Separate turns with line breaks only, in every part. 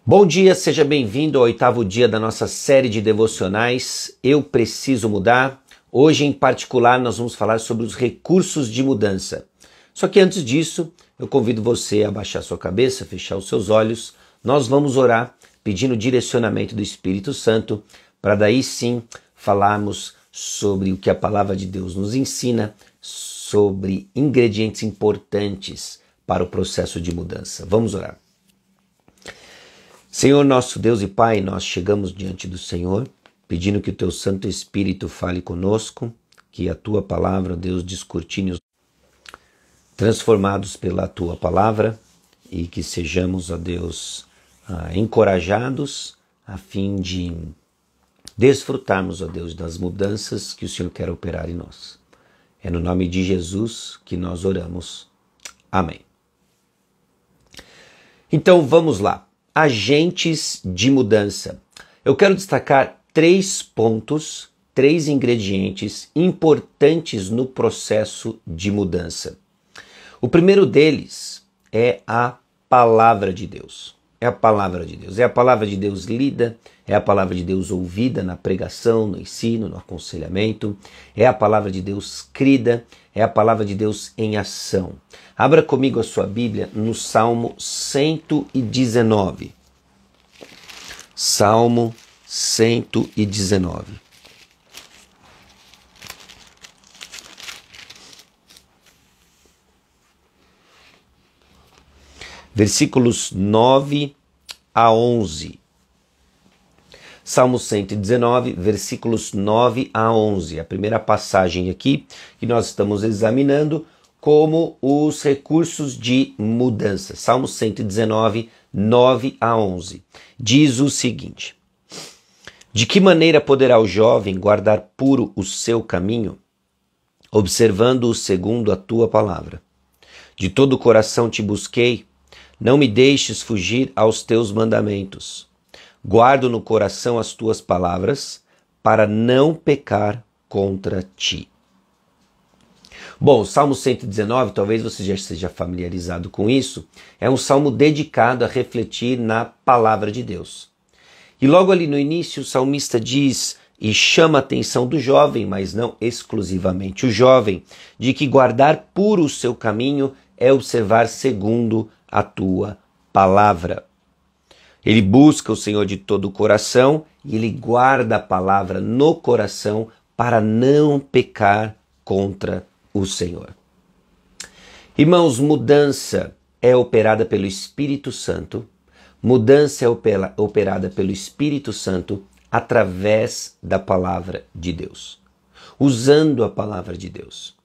Bom dia, seja bem-vindo ao 8º dia da nossa série de devocionais Eu Preciso Mudar. Hoje, em particular, nós vamos falar sobre os recursos de mudança. Só que antes disso, eu convido você a baixar sua cabeça, fechar os seus olhos. Nós vamos orar pedindo direcionamento do Espírito Santo para daí sim falarmos sobre o que a palavra de Deus nos ensina, sobre ingredientes importantes para o processo de mudança. Vamos orar. Senhor nosso Deus e Pai, nós chegamos diante do Senhor, pedindo que o Teu Santo Espírito fale conosco, que a Tua palavra, Deus, descortine os transformados pela Tua palavra e que sejamos, ó Deus, encorajados a fim de desfrutarmos, ó Deus, das mudanças que o Senhor quer operar em nós. É no nome de Jesus que nós oramos. Amém. Então vamos lá. Agentes de mudança. Eu quero destacar 3 pontos, 3 ingredientes importantes no processo de mudança. O primeiro deles é a palavra de Deus. É a palavra de Deus. É a palavra de Deus lida, é a palavra de Deus ouvida na pregação, no ensino, no aconselhamento. É a palavra de Deus crida, é a palavra de Deus em ação. Abra comigo a sua Bíblia no Salmo 119. Salmo 119. Versículos 9 a 11. Salmo 119, versículos 9 a 11. A primeira passagem aqui que nós estamos examinando como os recursos de mudança. Salmo 119, 9 a 11. Diz o seguinte: De que maneira poderá o jovem guardar puro o seu caminho, observando-o segundo a tua palavra? De todo o coração te busquei, não me deixes fugir aos teus mandamentos. Guardo no coração as tuas palavras, para não pecar contra ti. Bom, o Salmo 119, talvez você já esteja familiarizado com isso, é um salmo dedicado a refletir na palavra de Deus. E logo ali no início o salmista diz e chama a atenção do jovem, mas não exclusivamente o jovem, de que guardar puro o seu caminho é observar segundo a tua palavra. Ele busca o Senhor de todo o coração e ele guarda a palavra no coração para não pecar contra o Senhor. Irmãos, mudança é operada pelo Espírito Santo. Mudança é operada pelo Espírito Santo através da palavra de Deus, usando a palavra de Deus.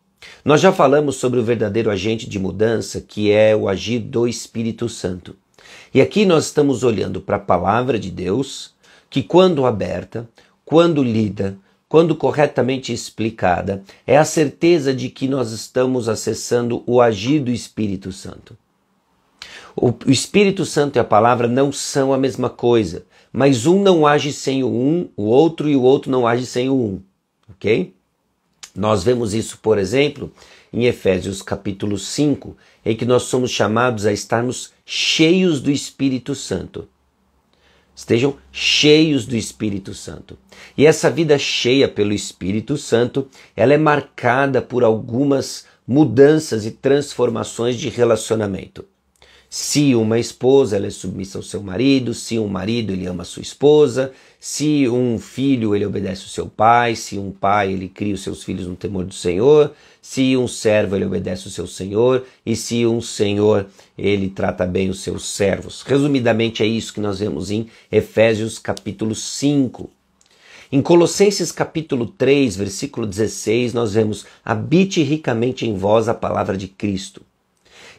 Nós já falamos sobre o verdadeiro agente de mudança, que é o agir do Espírito Santo. E aqui nós estamos olhando para a palavra de Deus, que quando aberta, quando lida, quando corretamente explicada, é a certeza de que nós estamos acessando o agir do Espírito Santo. O Espírito Santo e a palavra não são a mesma coisa, mas um não age sem o outro e o outro não age sem o um, ok? Nós vemos isso, por exemplo, em Efésios capítulo 5, em que nós somos chamados a estarmos cheios do Espírito Santo. Estejam cheios do Espírito Santo. E essa vida cheia pelo Espírito Santo, ela é marcada por algumas mudanças e transformações de relacionamento. Se uma esposa ela é submissa ao seu marido, se um marido ele ama a sua esposa, se um filho ele obedece ao seu pai, se um pai ele cria os seus filhos no temor do Senhor, se um servo ele obedece ao seu senhor e se um senhor ele trata bem os seus servos. Resumidamente é isso que nós vemos em Efésios capítulo 5. Em Colossenses capítulo 3, versículo 16, nós vemos: habite ricamente em vós a palavra de Cristo.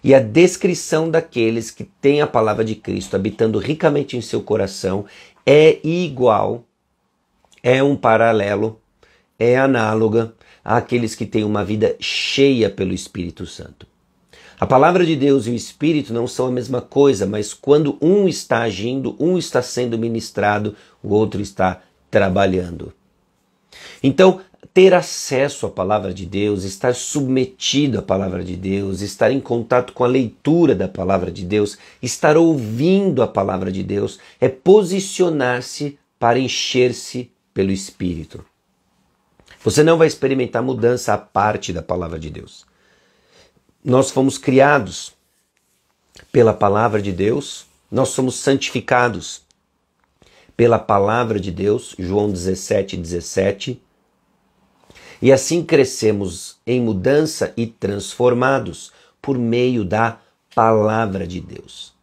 E a descrição daqueles que têm a palavra de Cristo habitando ricamente em seu coração é igual, é um paralelo, é análoga àqueles que têm uma vida cheia pelo Espírito Santo. A palavra de Deus e o Espírito não são a mesma coisa, mas quando um está agindo, um está sendo ministrado, o outro está trabalhando. Então, ter acesso à palavra de Deus, estar submetido à palavra de Deus, estar em contato com a leitura da palavra de Deus, estar ouvindo a palavra de Deus, é posicionar-se para encher-se pelo Espírito. Você não vai experimentar mudança à parte da palavra de Deus. Nós fomos criados pela palavra de Deus, nós somos santificados pela palavra de Deus, João 17:17, e assim crescemos em mudança e transformados por meio da palavra de Deus.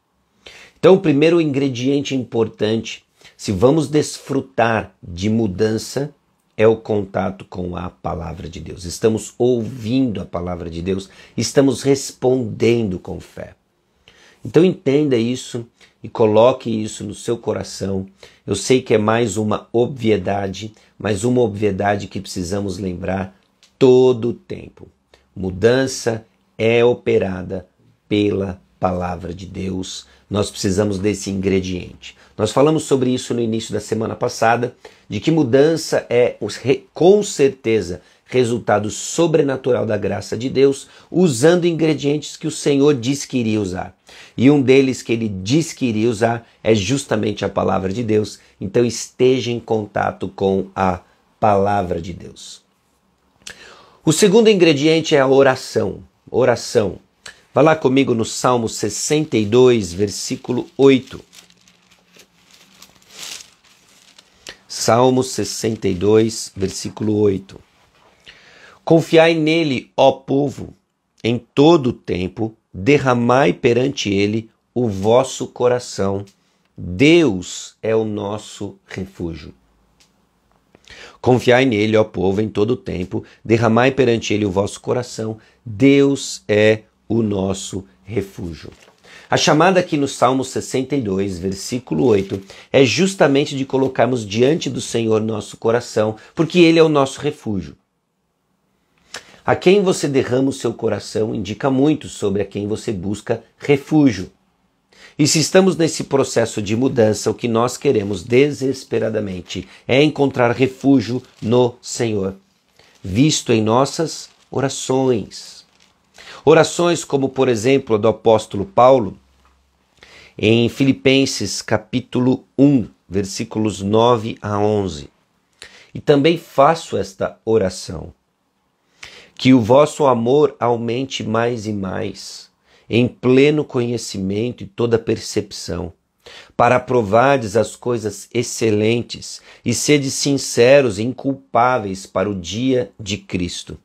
Então, o primeiro ingrediente importante, se vamos desfrutar de mudança, é o contato com a palavra de Deus. Estamos ouvindo a palavra de Deus, estamos respondendo com fé. Então entenda isso e coloque isso no seu coração. Eu sei que é mais uma obviedade, mas uma obviedade que precisamos lembrar todo o tempo. Mudança é operada pela palavra de Deus. Nós precisamos desse ingrediente. Nós falamos sobre isso no início da semana passada, de que mudança é, com certeza, resultado sobrenatural da graça de Deus, usando ingredientes que o Senhor disse que iria usar. E um deles que ele disse que iria usar é justamente a palavra de Deus. Então esteja em contato com a palavra de Deus. O segundo ingrediente é a oração. Oração. Vá lá comigo no Salmo 62, versículo 8. Salmo 62, versículo 8. Confiai nele, ó povo, em todo o tempo, derramai perante ele o vosso coração. Deus é o nosso refúgio. Confiai nele, ó povo, em todo o tempo, derramai perante ele o vosso coração. Deus é o nosso refúgio. A chamada aqui no Salmo 62, versículo 8, é justamente de colocarmos diante do Senhor nosso coração, porque ele é o nosso refúgio. A quem você derrama o seu coração indica muito sobre a quem você busca refúgio. E se estamos nesse processo de mudança, o que nós queremos desesperadamente é encontrar refúgio no Senhor, visto em nossas orações. Orações como, por exemplo, a do apóstolo Paulo, em Filipenses capítulo 1, versículos 9 a 11. E também faço esta oração: que o vosso amor aumente mais e mais, em pleno conhecimento e toda percepção, para aprovardes as coisas excelentes e sedes sinceros e inculpáveis para o dia de Cristo,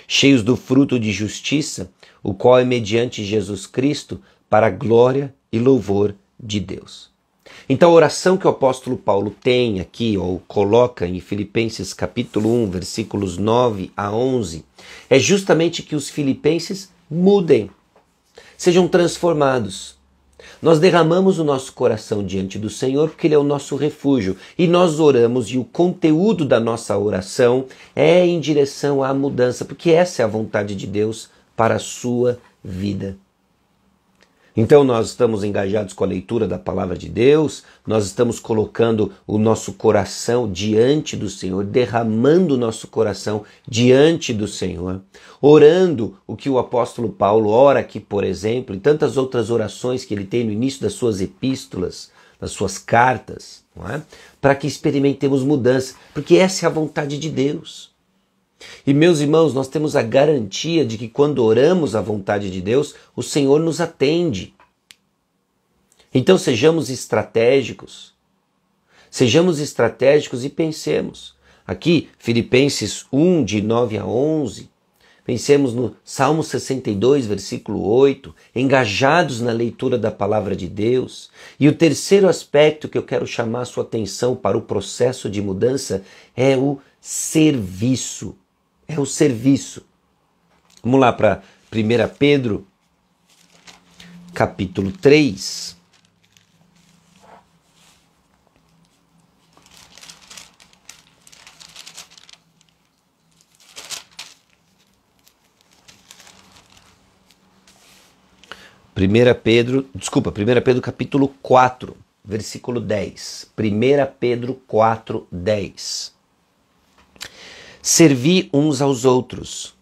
cheios do fruto de justiça, o qual é mediante Jesus Cristo, para a glória e louvor de Deus. Então a oração que o apóstolo Paulo tem aqui, ou coloca em Filipenses capítulo 1, versículos 9 a 11, é justamente que os filipenses mudem, sejam transformados. Nós derramamos o nosso coração diante do Senhor porque Ele é o nosso refúgio. E nós oramos e o conteúdo da nossa oração é em direção à mudança, porque essa é a vontade de Deus para a sua vida. Então nós estamos engajados com a leitura da palavra de Deus, nós estamos colocando o nosso coração diante do Senhor, derramando o nosso coração diante do Senhor, orando o que o apóstolo Paulo ora aqui, por exemplo, e tantas outras orações que ele tem no início das suas epístolas, das suas cartas, não é? Para que experimentemos mudança, porque essa é a vontade de Deus. E meus irmãos, nós temos a garantia de que quando oramos a vontade de Deus, o Senhor nos atende. Então sejamos estratégicos. Sejamos estratégicos e pensemos. Aqui, Filipenses 1, de 9 a 11. Pensemos no Salmo 62, versículo 8. Engajados na leitura da palavra de Deus. E o terceiro aspecto que eu quero chamar a sua atenção para o processo de mudança é o serviço. É o serviço. Vamos lá para 1 Pedro, capítulo 3. Primeira Pedro capítulo 4, versículo 10. 1 Pedro 4, 10. Servi uns aos outros,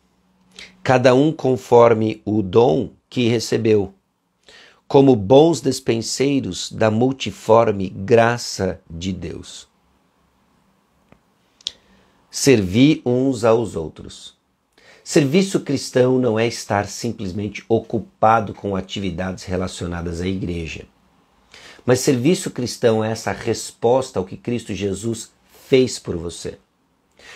cada um conforme o dom que recebeu, como bons despenseiros da multiforme graça de Deus. Servi uns aos outros. Serviço cristão não é estar simplesmente ocupado com atividades relacionadas à igreja. Mas serviço cristão é essa resposta ao que Cristo Jesus fez por você.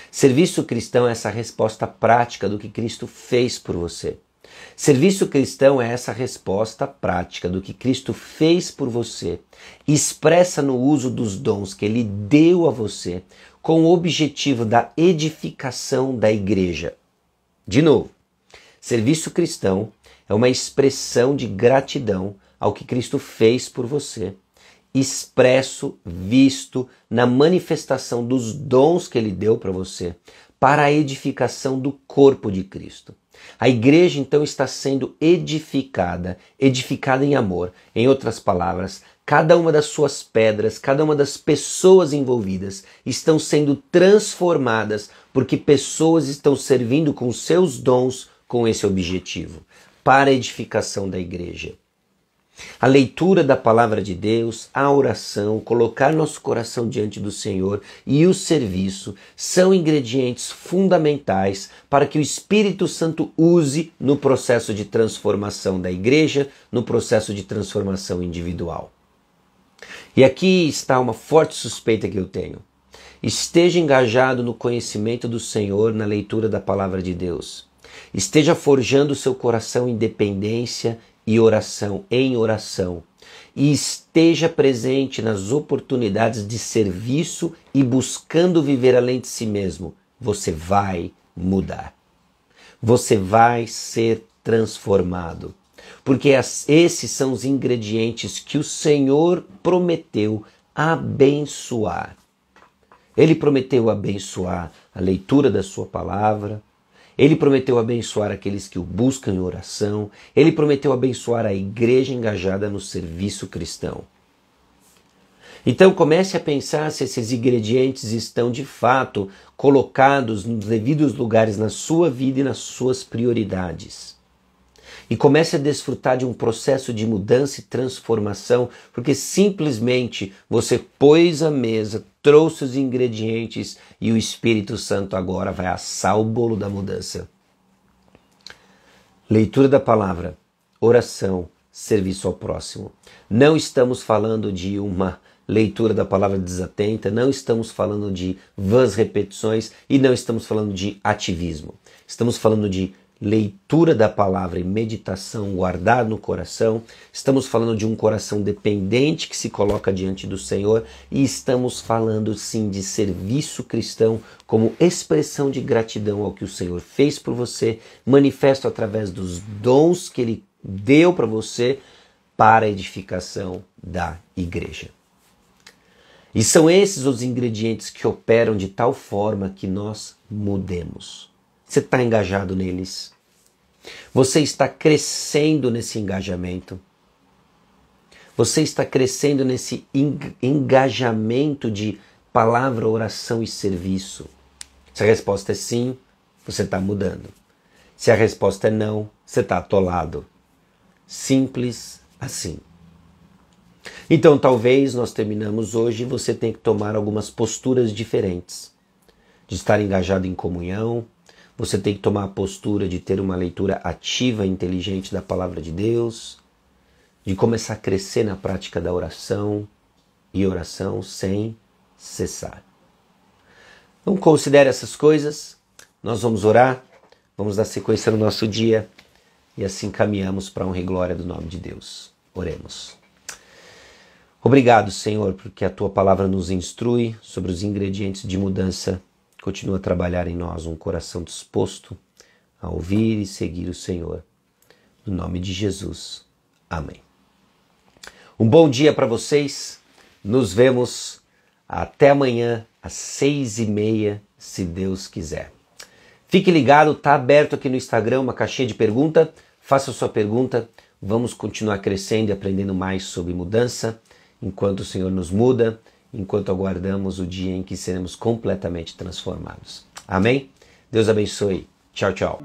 Serviço cristão é essa resposta prática do que Cristo fez por você. Serviço cristão é essa resposta prática do que Cristo fez por você, expressa no uso dos dons que Ele deu a você, com o objetivo da edificação da igreja. De novo, serviço cristão é uma expressão de gratidão ao que Cristo fez por você, expresso, visto na manifestação dos dons que Ele deu para você, para a edificação do corpo de Cristo. A igreja então está sendo edificada em amor. Em outras palavras, cada uma das suas pedras, cada uma das pessoas envolvidas estão sendo transformadas porque pessoas estão servindo com seus dons com esse objetivo, para a edificação da igreja. A leitura da palavra de Deus, a oração, colocar nosso coração diante do Senhor e o serviço são ingredientes fundamentais para que o Espírito Santo use no processo de transformação da igreja, no processo de transformação individual. E aqui está uma forte suspeita que eu tenho. Esteja engajado no conhecimento do Senhor, na leitura da palavra de Deus. Esteja forjando o seu coração em dependência e oração, em oração. E esteja presente nas oportunidades de serviço e buscando viver além de si mesmo. Você vai mudar. Você vai ser transformado. Porque esses são os ingredientes que o Senhor prometeu abençoar. Ele prometeu abençoar a leitura da sua palavra. Ele prometeu abençoar aqueles que o buscam em oração. Ele prometeu abençoar a igreja engajada no serviço cristão. Então comece a pensar se esses ingredientes estão de fato colocados nos devidos lugares na sua vida e nas suas prioridades. E comece a desfrutar de um processo de mudança e transformação, porque simplesmente você pôs a mesa, trouxe os ingredientes e o Espírito Santo agora vai assar o bolo da mudança. Leitura da palavra, oração, serviço ao próximo. Não estamos falando de uma leitura da palavra desatenta, não estamos falando de vãs repetições e não estamos falando de ativismo. Estamos falando de leitura da palavra e meditação, guardar no coração. Estamos falando de um coração dependente que se coloca diante do Senhor e estamos falando sim de serviço cristão como expressão de gratidão ao que o Senhor fez por você, manifesto através dos dons que Ele deu para você para a edificação da igreja. E são esses os ingredientes que operam de tal forma que nós mudemos. Você está engajado neles? Você está crescendo nesse engajamento? Você está crescendo nesse engajamento de palavra, oração e serviço? Se a resposta é sim, você está mudando. Se a resposta é não, você está atolado. Simples assim. Então talvez nós terminamos hoje e você tem que tomar algumas posturas diferentes. De estar engajado em comunhão, você tem que tomar a postura de ter uma leitura ativa e inteligente da palavra de Deus, de começar a crescer na prática da oração e oração sem cessar. Então considere essas coisas, nós vamos orar, vamos dar sequência no nosso dia e assim caminhamos para a honra e glória do nome de Deus. Oremos. Obrigado, Senhor, porque a Tua palavra nos instrui sobre os ingredientes de mudança. Continua a trabalhar em nós um coração disposto a ouvir e seguir o Senhor. No nome de Jesus. Amém. Um bom dia para vocês. Nos vemos até amanhã às 6h30, se Deus quiser. Fique ligado, está aberto aqui no Instagram uma caixinha de pergunta. Faça a sua pergunta. Vamos continuar crescendo e aprendendo mais sobre mudança, enquanto o Senhor nos muda, enquanto aguardamos o dia em que seremos completamente transformados. Amém? Deus abençoe. Tchau, tchau.